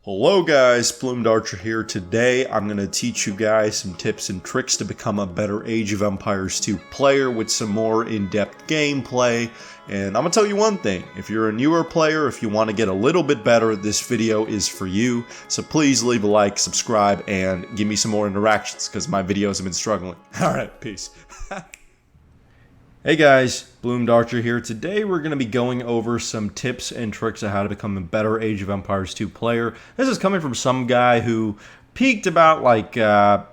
Hello guys, Plumed Archer here. Today I'm going to teach you guys some tips and tricks to become a better Age of Empires 2 player with some more in-depth gameplay. And I'm going to tell you one thing, if you're a newer player, if you want to get a little bit better, this video is for you. So please leave a like, subscribe, and give me some more interactions because my videos have been struggling. Alright, peace. Hey guys, Plumed Archer here. Today we're going to be going over some tips and tricks on how to become a better Age of Empires 2 player. This is coming from some guy who peaked about like 1800s,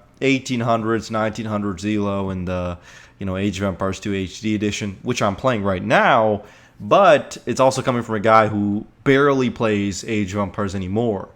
1900s ELO in the Age of Empires 2 HD edition, which I'm playing right now, but it's also coming from a guy who barely plays Age of Empires anymore.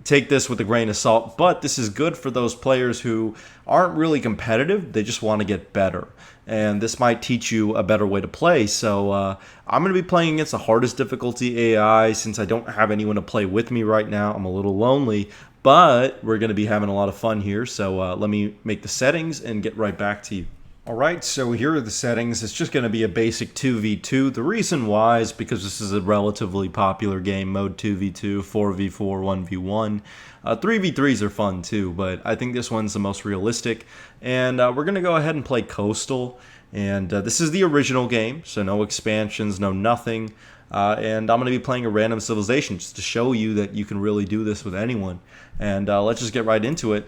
Take this with a grain of salt, but this is good for those players who aren't really competitive. They just want to get better, and this might teach you a better way to play. So I'm going to be playing against the hardest difficulty AI since I don't have anyone to play with me right now. I'm a little lonely, but we're going to be having a lot of fun here. So let me make the settings and get right back to you. Alright, so here are the settings. It's just going to be a basic 2v2. The reason why is because this is a relatively popular game, mode 2v2, 4v4, 1v1. 3v3s are fun too, but I think this one's the most realistic. And we're going to go ahead and play Coastal. And this is the original game, so no expansions, no nothing. And I'm going to be playing a random civilization just to show you that you can really do this with anyone. And let's just get right into it.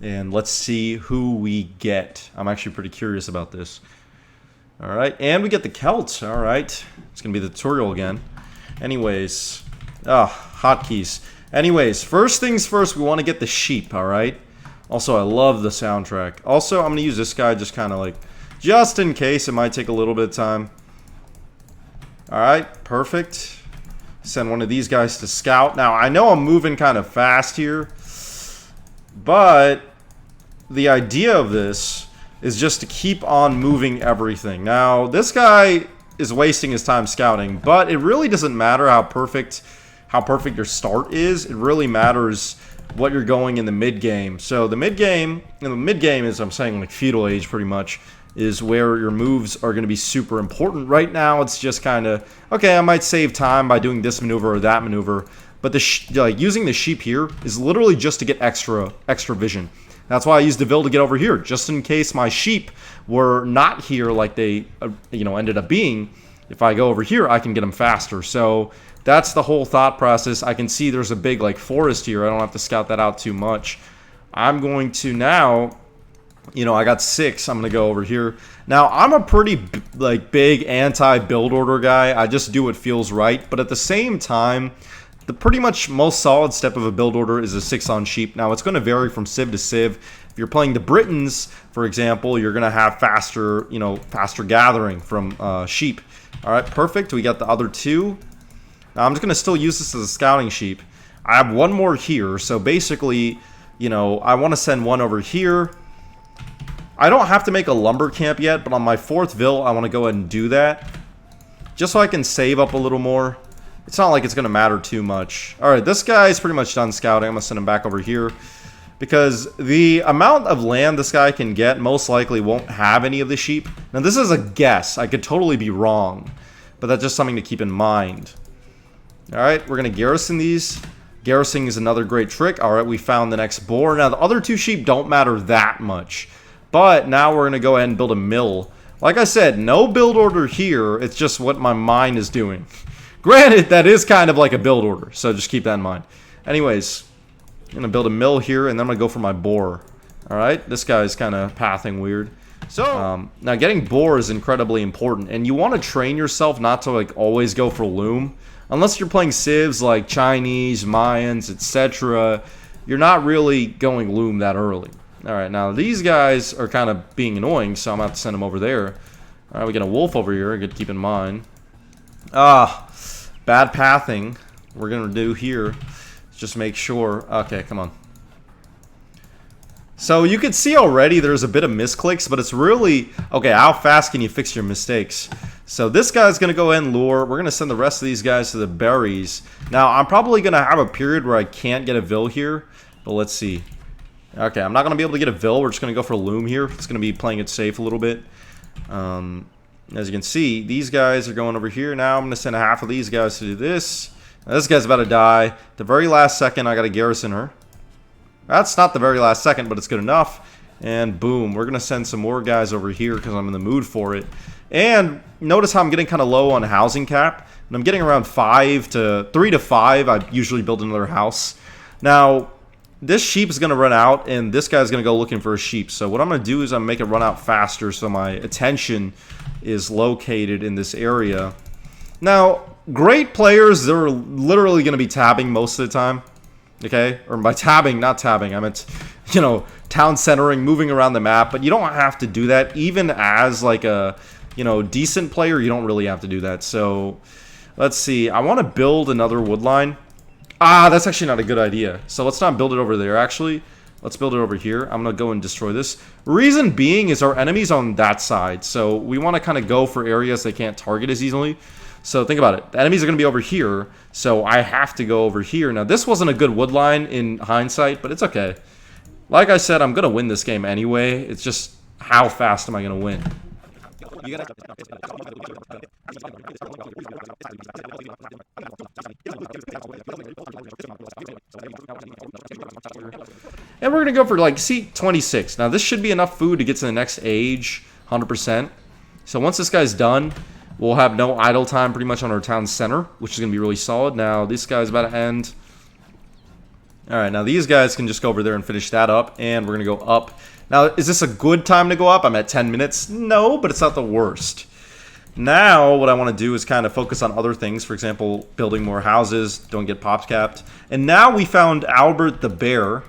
And let's see who we get. I'm actually pretty curious about this. Alright, and we get the Celts. Alright, it's going to be the tutorial again. Anyways, hotkeys. Anyways, first things first, we want to get the sheep, alright? Also, I love the soundtrack. Also, I'm going to use this guy just kind of like, just in case. It might take a little bit of time. Alright, perfect. Send one of these guys to scout. Now, I know I'm moving kind of fast here, but the idea of this is just to keep on moving everything. Now, this guy is wasting his time scouting, but it really doesn't matter how perfect your start is. It really matters what you're going in the mid game. So the mid game is, I'm saying, like feudal age pretty much, is where your moves are going to be super important. Right now, it's just kind of, okay, I might save time by doing this maneuver or that maneuver. But using the sheep here is literally just to get extra vision. That's why I used the Vil to get over here, just in case my sheep were not here like they ended up being. If I go over here, I can get them faster. So that's the whole thought process. I can see there's a big forest here. I don't have to scout that out too much. I'm going to now, I got 6. I'm going to go over here. Now, I'm a pretty big anti-build order guy. I just do what feels right. But at the same time, the pretty much most solid step of a build order is a 6 on sheep. Now, it's going to vary from civ to civ. If you're playing the Britons, for example, you're going to have faster gathering from sheep. All right, perfect. We got the other 2. Now, I'm just going to still use this as a scouting sheep. I have one more here, so basically, I want to send one over here. I don't have to make a lumber camp yet, but on my 4th Vil, I want to go ahead and do that, just so I can save up a little more. It's not like it's going to matter too much. Alright, this guy is pretty much done scouting. I'm going to send him back over here, because the amount of land this guy can get most likely won't have any of the sheep. Now, this is a guess. I could totally be wrong, but that's just something to keep in mind. Alright, we're going to garrison these. Garrisoning is another great trick. Alright, we found the next boar. Now, the other 2 sheep don't matter that much, but now we're going to go ahead and build a mill. Like I said, no build order here. It's just what my mind is doing. Granted, that is kind of like a build order, so just keep that in mind. Anyways, I'm going to build a mill here, and then I'm going to go for my boar. Alright, this guy's kind of pathing weird. So, now getting boar is incredibly important, and you want to train yourself not to always go for loom. Unless you're playing civs like Chinese, Mayans, etc., you're not really going loom that early. Alright, now these guys are kind of being annoying, so I'm going to have to send them over there. Alright, we got a wolf over here, good to keep in mind. Bad pathing. We're going to do here, just make sure. Okay, come on. So you can see already there's a bit of misclicks, but it's really, okay, how fast can you fix your mistakes? So this guy's going to go ahead and lure. We're going to send the rest of these guys to the berries. Now, I'm probably going to have a period where I can't get a Vil here, but let's see. Okay, I'm not going to be able to get a Vil. We're just going to go for loom here. It's going to be playing it safe a little bit. As you can see, these guys are going over here. Now I'm going to send half of these guys to do this. This guy's about to die. The very last second, I got to garrison her. That's not the very last second, but it's good enough. And boom, we're going to send some more guys over here because I'm in the mood for it. And notice how I'm getting kind of low on housing cap. And I'm getting around 3 to 5. I usually build another house. Now, this sheep is going to run out, and this guy's going to go looking for a sheep. So what I'm going to do is I'm going to make it run out faster so my attention is located in this area. Now, great players, they're literally going to be tabbing most of the time. Okay? Or by tabbing, not tabbing. I meant, you know, town centering, moving around the map. But you don't have to do that. Even as, like, a, you know, decent player, you don't really have to do that. So, let's see. I want to build another wood line. Ah, that's actually not a good idea. So let's not build it over there, actually. Let's build it over here. I'm going to go and destroy this. Reason being is our enemy's on that side. So we want to kind of go for areas they can't target as easily. So think about it. The enemies are going to be over here. So I have to go over here. Now, this wasn't a good wood line in hindsight, but it's okay. Like I said, I'm going to win this game anyway. It's just how fast am I going to win? And we're going to go for, like, see, 26. Now, this should be enough food to get to the next age, 100%. So once this guy's done, we'll have no idle time pretty much on our town center, which is going to be really solid. Now, this guy's about to end. All right, now these guys can just go over there and finish that up, and we're going to go up. Now, is this a good time to go up? I'm at 10 minutes. No, but it's not the worst. Now, what I want to do is kind of focus on other things. For example, building more houses. Don't get pop capped. And now we found Albert the Bear.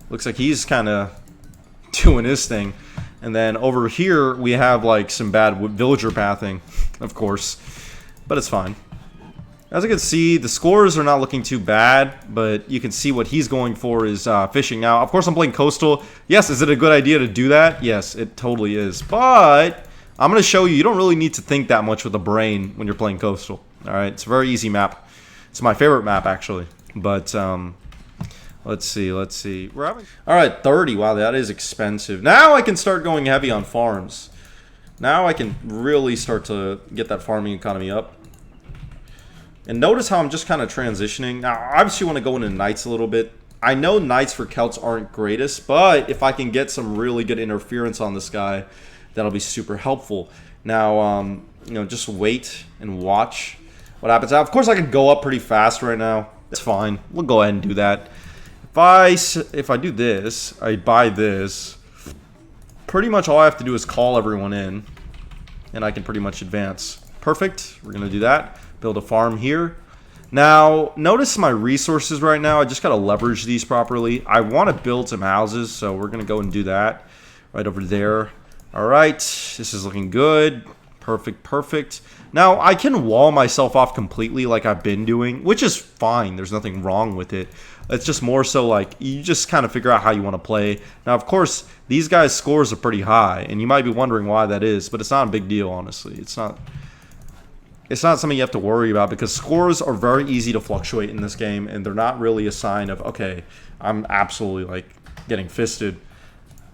Looks like he's kind of doing his thing. And then over here, we have like some bad villager pathing, of course. But it's fine. As you can see, the scores are not looking too bad, but you can see what he's going for is fishing. Now, of course, I'm playing Coastal. Yes, is it a good idea to do that? Yes, it totally is. But I'm going to show you, you don't really need to think that much with a brain when you're playing Coastal. All right, it's a very easy map. It's my favorite map, actually. But let's see. We're having... All right, 30. Wow, that is expensive. Now I can start going heavy on farms. Now I can really start to get that farming economy up. And notice how I'm just kind of transitioning. Now, obviously, you want to go into Knights a little bit. I know Knights for Celts aren't greatest, but if I can get some really good interference on this guy, that'll be super helpful. Now, you know, just wait and watch what happens. Now, of course, I can go up pretty fast right now. It's fine. We'll go ahead and do that. If I do this, I buy this. Pretty much all I have to do is call everyone in, and I can pretty much advance. Perfect. We're going to do that. Build a farm here. Now, notice my resources right now. I just got to leverage these properly. I want to build some houses, so we're going to go and do that right over there. All right, this is looking good. Perfect, perfect. Now, I can wall myself off completely like I've been doing, which is fine. There's nothing wrong with it. It's just more so like you just kind of figure out how you want to play. Now, of course, these guys' scores are pretty high, and you might be wondering why that is, but it's not a big deal, honestly. It's not something you have to worry about because scores are very easy to fluctuate in this game, and they're not really a sign of, okay, I'm absolutely, like, getting fisted.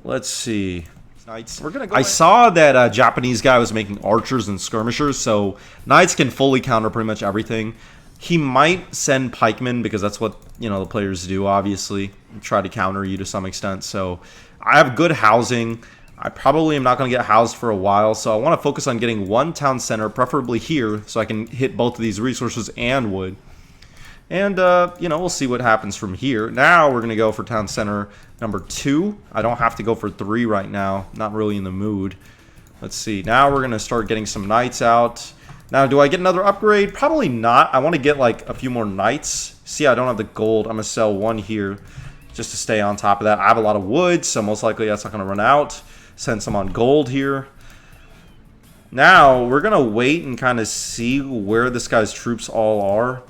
Let's see. Knights. I saw that a Japanese guy was making archers and skirmishers, so Knights can fully counter pretty much everything. He might send pikemen because that's what, you know, the players do, obviously. Try to counter you to some extent. So I have good housing. I probably am not going to get housed for a while, so I want to focus on getting one town center, preferably here, so I can hit both of these resources and wood. And, you know, we'll see what happens from here. Now we're going to go for town center number 2. I don't have to go for 3 right now. Not really in the mood. Let's see. Now we're going to start getting some knights out. Now, do I get another upgrade? Probably not. I want to get, like, a few more knights. See, I don't have the gold. I'm going to sell 1 here just to stay on top of that. I have a lot of wood, so most likely that's not going to run out. Send some on gold here. Now, we're going to wait and kind of see where this guy's troops all are.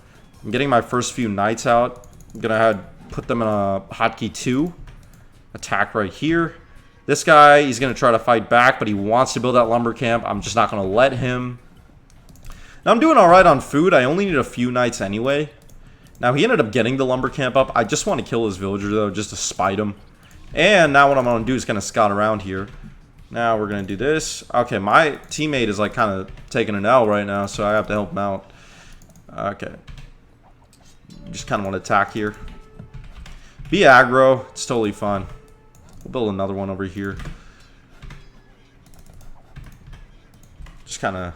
I'm getting my first few knights out. I'm going to put them in a hotkey 2. Attack right here. This guy, he's going to try to fight back, but he wants to build that lumber camp. I'm just not going to let him. Now, I'm doing all right on food. I only need a few knights anyway. Now, he ended up getting the lumber camp up. I just want to kill his villager, though, just to spite him. And now what I'm going to do is kind of scout around here. Now we're going to do this. Okay, my teammate is like kind of taking an L right now, so I have to help him out. Okay. You just kind of want to attack here. Be aggro. It's totally fun. We'll build another one over here. Just kind of...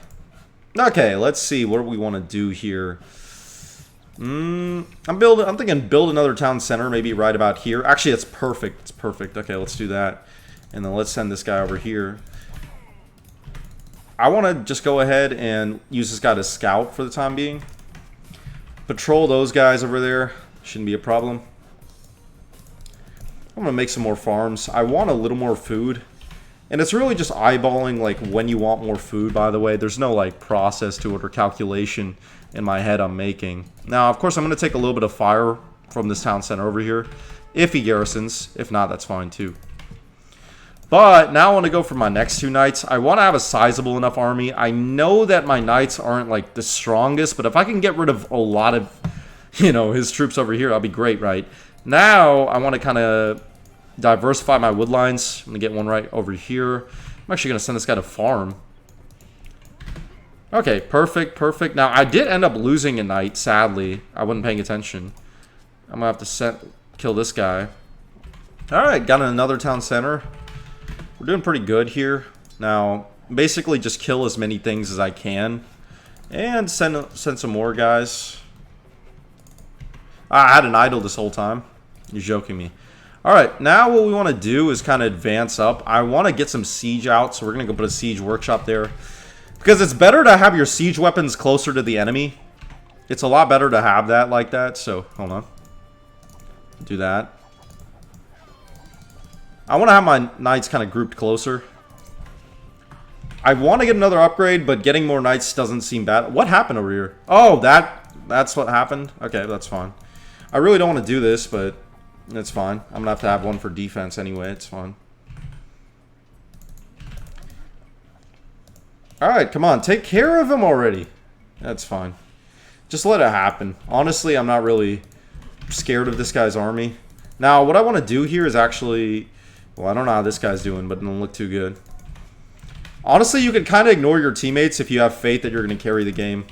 Okay, let's see what we want to do here. I'm thinking build another town center, maybe right about here. Actually, it's perfect. It's perfect. Okay, let's do that. And then let's send this guy over here. I want to just go ahead and use this guy to scout for the time being. Patrol those guys over there. Shouldn't be a problem. I'm going to make some more farms. I want a little more food. And it's really just eyeballing like when you want more food, by the way. There's no like process to it or calculation in my head I'm making. Now, of course, I'm going to take a little bit of fire from this town center over here. If he garrisons. If not, that's fine too. But now I want to go for my next two knights. I want to have a sizable enough army. I know that my knights aren't like the strongest, but if I can get rid of a lot of, you know, his troops over here, that'll be great, right? Now I want to kind of diversify my wood lines. I'm going to get one right over here. I'm actually going to send this guy to farm. Okay, perfect, perfect. Now, I did end up losing a knight, sadly. I wasn't paying attention. I'm going to have to kill this guy. Alright, got another town center. We're doing pretty good here. Now, basically just kill as many things as I can. And send some more guys. I had an idol this whole time. You're joking me. Alright, now what we want to do is kind of advance up. I want to get some siege out, so we're going to go put a siege workshop there. Because it's better to have your siege weapons closer to the enemy. It's a lot better to have that like that, so hold on. Do that. I want to have my knights kind of grouped closer. I want to get another upgrade, but getting more knights doesn't seem bad. What happened over here? Oh, that's what happened? Okay, that's fine. I really don't want to do this, but it's fine. I'm going to have one for defense anyway. It's fine. Alright, come on. Take care of him already. That's fine. Just let it happen. Honestly, I'm not really scared of this guy's army. Now, what I want to do here is actually... Well, I don't know how this guy's doing, but it doesn't look too good. Honestly, you can kind of ignore your teammates if you have faith that you're going to carry the game.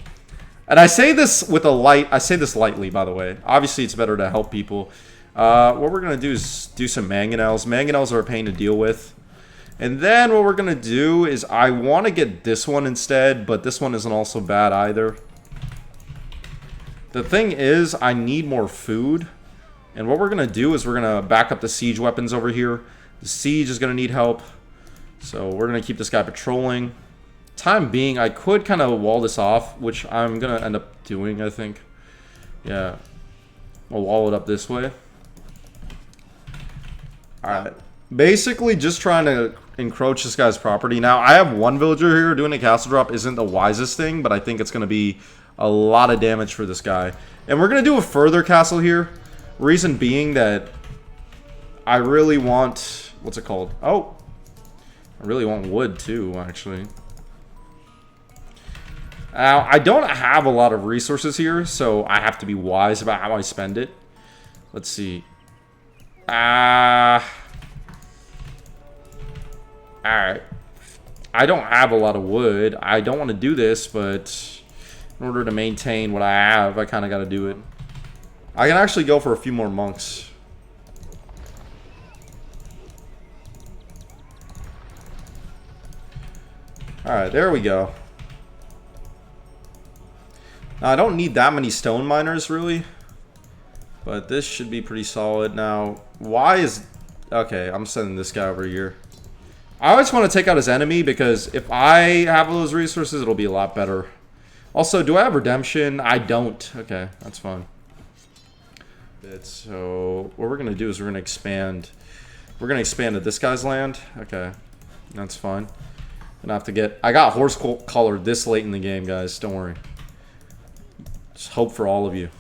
And I say this with a light... I say this lightly, by the way. Obviously, it's better to help people. What we're going to do is do some mangonels. Mangonels are a pain to deal with. And then what we're going to do is I want to get this one instead, but this one isn't also bad either. The thing is, I need more food. And what we're going to do is we're going to back up the siege weapons over here. The siege is going to need help. So we're going to keep this guy patrolling. Time being, I could kind of wall this off, which I'm going to end up doing, I think. Yeah. I'll wall it up this way. Alright. Basically, just trying to encroach this guy's property. Now, I have one villager here. Doing a castle drop isn't the wisest thing, but I think it's going to be a lot of damage for this guy. And we're going to do a further castle here. Reason being that I really want... What's it called? Oh! I really want wood, too, actually. Now, I don't have a lot of resources here, so I have to be wise about how I spend it. Let's see. Alright. I don't have a lot of wood. I don't want to do this, but in order to maintain what I have, I kind of got to do it. I can actually go for a few more monks. Alright, there we go. Now, I don't need that many stone miners, really. But this should be pretty solid. Now, why is... Okay, I'm sending this guy over here. I always want to take out his enemy, because if I have those resources, it'll be a lot better. Also, do I have redemption? I don't. Okay, that's fine. So, what we're going to do is we're going to expand. We're going to expand to this guy's land. Okay, that's fine. Gonna have to get... I got horse color this late in the game, guys. Don't worry. Just hope for all of you.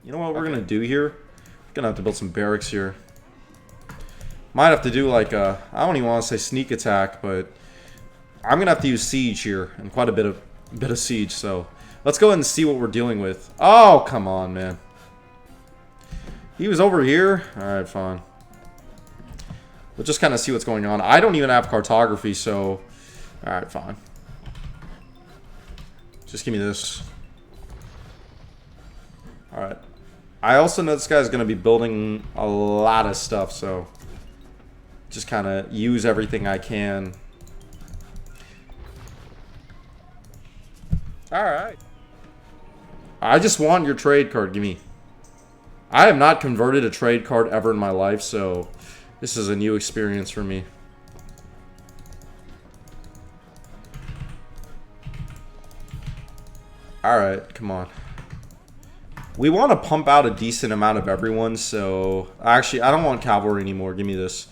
You know what we're going to do here? We're going to have to build some barracks here. Might have to do like a... I don't even want to say sneak attack, but... I'm going to have to use siege here. And quite a bit of siege, so... Let's go ahead and see what we're dealing with. Oh, come on, man. He was over here? Alright, fine. We'll just kind of see what's going on. I don't even have cartography, so... Alright, fine. Just give me this. Alright. I also know this guy's going to be building a lot of stuff, so just kind of use everything I can. Alright. I just want your trade card. Give me. I have not converted a trade card ever in my life, so this is a new experience for me. Alright, come on. We want to pump out a decent amount of everyone, so... Actually, I don't want cavalry anymore. Give me this.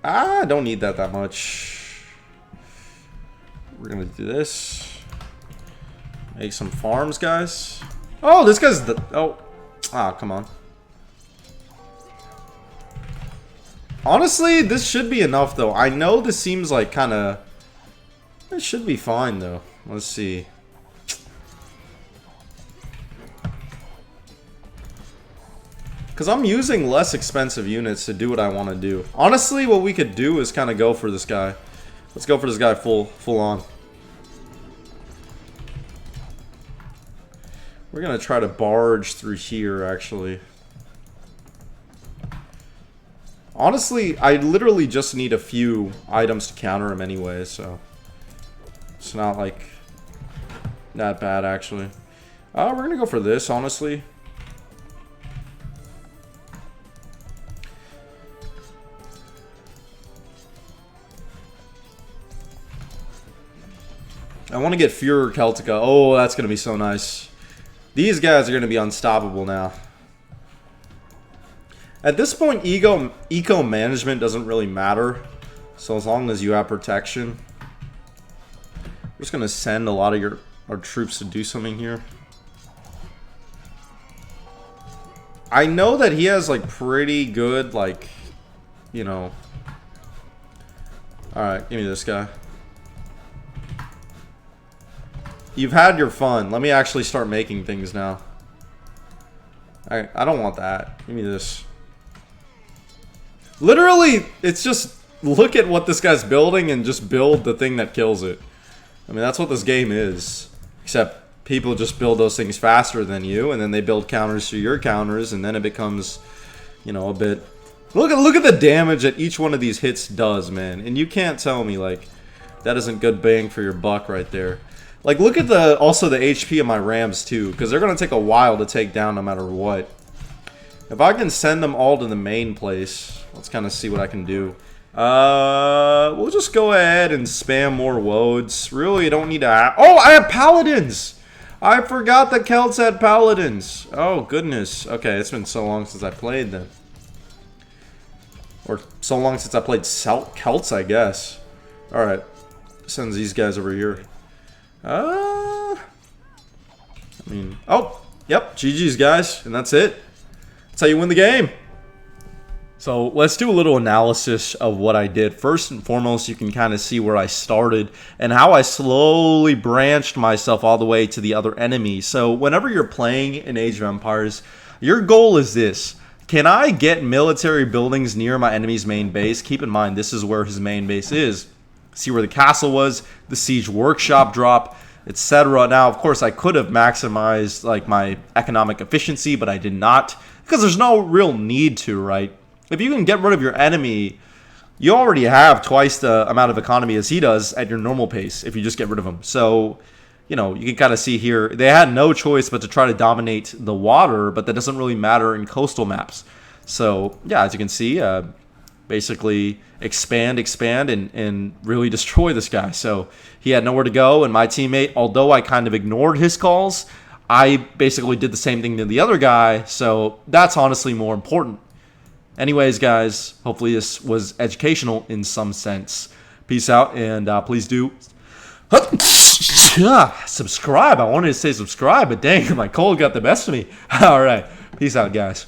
I don't need that much. We're going to do this. Make some farms, guys. Oh, this guy's the... Oh. Ah, come on. Honestly, this should be enough, though. I know this seems like kind of... It should be fine, though. Let's see. Because I'm using less expensive units to do what I want to do. Honestly, what we could do is kind of go for this guy. Let's go for this guy full on. We're going to try to barge through here, actually. Honestly, I literally just need a few items to counter him anyway, so... It's not, like, that bad, actually. We're going to go for this, honestly. I want to get Führer Celtica. Oh, that's going to be so nice. These guys are going to be unstoppable now. At this point, eco management doesn't really matter. So as long as you have protection. We're just going to send a lot of our troops to do something here. I know that he has, like, pretty good, like, you know. Alright, give me this guy. You've had your fun. Let me actually start making things now. I don't want that. Give me this. Literally, it's just look at what this guy's building and just build the thing that kills it. I mean, that's what this game is. Except people just build those things faster than you, and then they build counters to your counters, and then it becomes, you know, a bit... Look at the damage that each one of these hits does, man. And you can't tell me, like, that isn't good bang for your buck right there. Like, look at also the HP of my Rams, too, because they're going to take a while to take down no matter what. If I can send them all to the main place, let's kind of see what I can do. We'll just go ahead and spam more woads. Really, don't need to have... Oh, I have Paladins! I forgot that Celts had Paladins. Oh, goodness. Okay, it's been so long since I played them. Or so long since I played Celts, I guess. Alright. Sends these guys over here. I mean, oh, yep, GG's, guys, and that's it. That's how you win the game. So let's do a little analysis of what I did. First and foremost, you can kind of see where I started and how I slowly branched myself all the way to the other enemy. So whenever you're playing in Age of Empires, your goal is this. Can I get military buildings near my enemy's main base? Keep in mind, this is where his main base is. See where the castle was, the siege workshop drop, etc. Now, of course, I could have maximized like my economic efficiency, but I did not because there's no real need to, right? If you can get rid of your enemy, you already have twice the amount of economy as he does at your normal pace if you just get rid of him. So, you know, you can kind of see here, they had no choice but to try to dominate the water, but that doesn't really matter in coastal maps. So, yeah, as you can see, basically expand, and really destroy this guy. So he had nowhere to go, and my teammate, although I kind of ignored his calls, I basically did the same thing to the other guy, so that's honestly more important. Anyways, guys, hopefully this was educational in some sense. Peace out, and please do subscribe. I wanted to say subscribe, but dang, my cold got the best of me. All right, peace out, guys.